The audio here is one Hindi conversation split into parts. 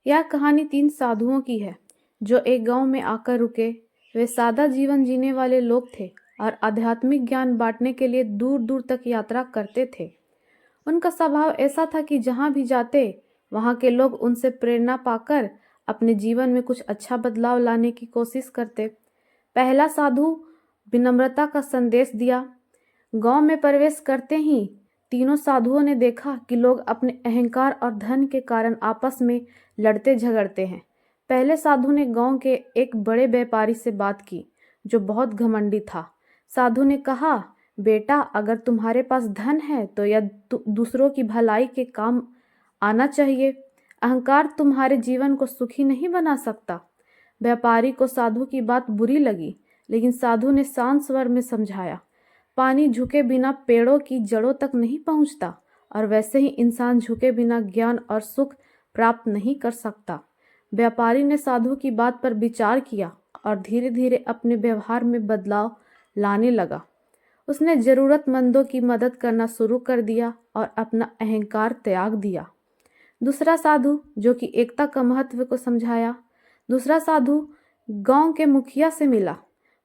यह कहानी 3 साधुओं की है जो एक गांव में आकर रुके। वे सादा जीवन जीने वाले लोग थे और आध्यात्मिक ज्ञान बांटने के लिए दूर दूर तक यात्रा करते थे। उनका स्वभाव ऐसा था कि जहां भी जाते वहां के लोग उनसे प्रेरणा पाकर अपने जीवन में कुछ अच्छा बदलाव लाने की कोशिश करते। पहला साधु विनम्रता का संदेश दिया। गांव में प्रवेश करते ही तीनों साधुओं ने देखा कि लोग अपने अहंकार और धन के कारण आपस में लड़ते झगड़ते हैं। पहले साधु ने गांव के एक बड़े व्यापारी से बात की जो बहुत घमंडी था। साधु ने कहा, बेटा, अगर तुम्हारे पास धन है तो यह दूसरों की भलाई के काम आना चाहिए। अहंकार तुम्हारे जीवन को सुखी नहीं बना सकता। व्यापारी को साधु की बात बुरी लगी, लेकिन साधु ने शांत स्वर में समझाया, पानी झुके बिना पेड़ों की जड़ों तक नहीं पहुंचता और वैसे ही इंसान झुके बिना ज्ञान और सुख प्राप्त नहीं कर सकता। व्यापारी ने साधु की बात पर विचार किया और धीरे धीरे अपने व्यवहार में बदलाव लाने लगा। उसने जरूरतमंदों की मदद करना शुरू कर दिया और अपना अहंकार त्याग दिया। दूसरा साधु जो कि एकता का महत्व को समझाया। दूसरा साधु गांव के मुखिया से मिला।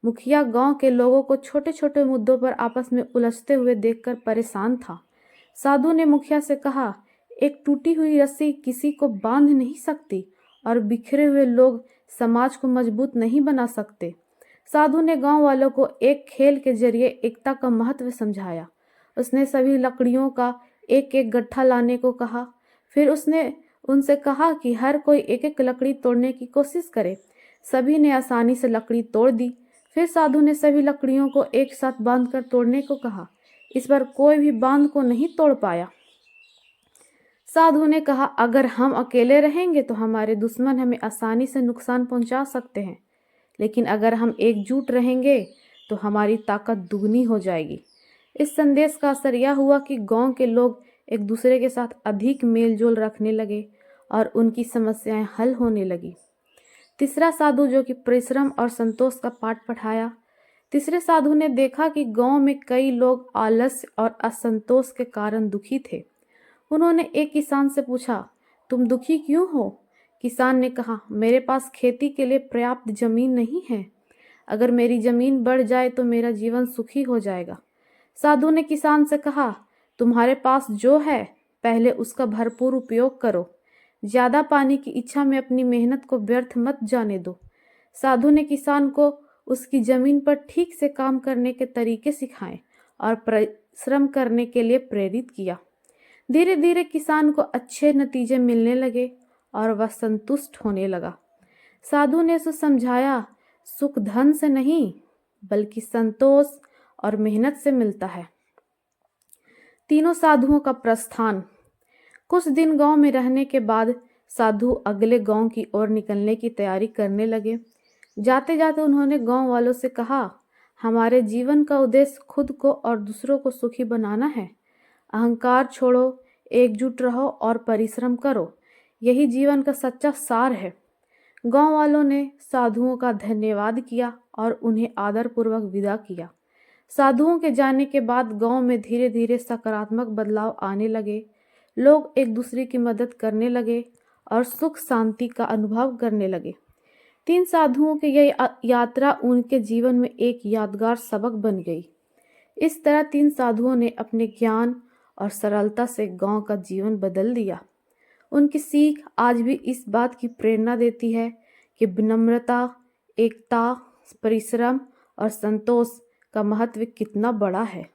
मुखिया गांव के लोगों को छोटे छोटे मुद्दों पर आपस में उलझते हुए देखकर परेशान था। साधु ने मुखिया से कहा, एक टूटी हुई रस्सी किसी को बांध नहीं सकती और बिखरे हुए लोग समाज को मजबूत नहीं बना सकते। साधु ने गांव वालों को एक खेल के जरिए एकता का महत्व समझाया। उसने सभी लकड़ियों का एक एक गट्ठा लाने को कहा। फिर उसने उनसे कहा कि हर कोई एक एक लकड़ी तोड़ने की कोशिश करे। सभी ने आसानी से लकड़ी तोड़ दी। फिर साधु ने सभी लकड़ियों को एक साथ बांधकर तोड़ने को कहा। इस पर कोई भी बांध को नहीं तोड़ पाया। साधु ने कहा, अगर हम अकेले रहेंगे तो हमारे दुश्मन हमें आसानी से नुकसान पहुंचा सकते हैं, लेकिन अगर हम एकजुट रहेंगे तो हमारी ताकत दुगनी हो जाएगी। इस संदेश का असर यह हुआ कि गांव के लोग एक दूसरे के साथ अधिक मेलजोल रखने लगे और उनकी समस्याएं हल होने लगी। तीसरा साधु जो कि परिश्रम और संतोष का पाठ पढ़ाया। तीसरे साधु ने देखा कि गांव में कई लोग आलस्य और असंतोष के कारण दुखी थे। उन्होंने एक किसान से पूछा, तुम दुखी क्यों हो? किसान ने कहा, मेरे पास खेती के लिए पर्याप्त जमीन नहीं है। अगर मेरी जमीन बढ़ जाए तो मेरा जीवन सुखी हो जाएगा। साधु ने किसान से कहा, तुम्हारे पास जो है पहले उसका भरपूर उपयोग करो। ज्यादा पानी की इच्छा में अपनी मेहनत को व्यर्थ मत जाने दो। साधु ने किसान को उसकी जमीन पर ठीक से काम करने के तरीके सिखाए और परिश्रम करने के लिए प्रेरित किया। धीरे धीरे किसान को अच्छे नतीजे मिलने लगे और वह संतुष्ट होने लगा। साधु ने उसे समझाया, सुख धन से नहीं बल्कि संतोष और मेहनत से मिलता है। तीनों साधुओं का प्रस्थान। कुछ दिन गांव में रहने के बाद साधु अगले गांव की ओर निकलने की तैयारी करने लगे। जाते जाते उन्होंने गांव वालों से कहा, हमारे जीवन का उद्देश्य खुद को और दूसरों को सुखी बनाना है। अहंकार छोड़ो, एकजुट रहो और परिश्रम करो। यही जीवन का सच्चा सार है। गांव वालों ने साधुओं का धन्यवाद किया और उन्हें आदरपूर्वक विदा किया। साधुओं के जाने के बाद गांव में धीरे धीरे सकारात्मक बदलाव आने लगे। लोग एक दूसरे की मदद करने लगे और सुख शांति का अनुभव करने लगे। 3 साधुओं की यह यात्रा उनके जीवन में एक यादगार सबक बन गई। इस तरह 3 साधुओं ने अपने ज्ञान और सरलता से गांव का जीवन बदल दिया। उनकी सीख आज भी इस बात की प्रेरणा देती है कि विनम्रता, एकता, परिश्रम और संतोष का महत्व कितना बड़ा है।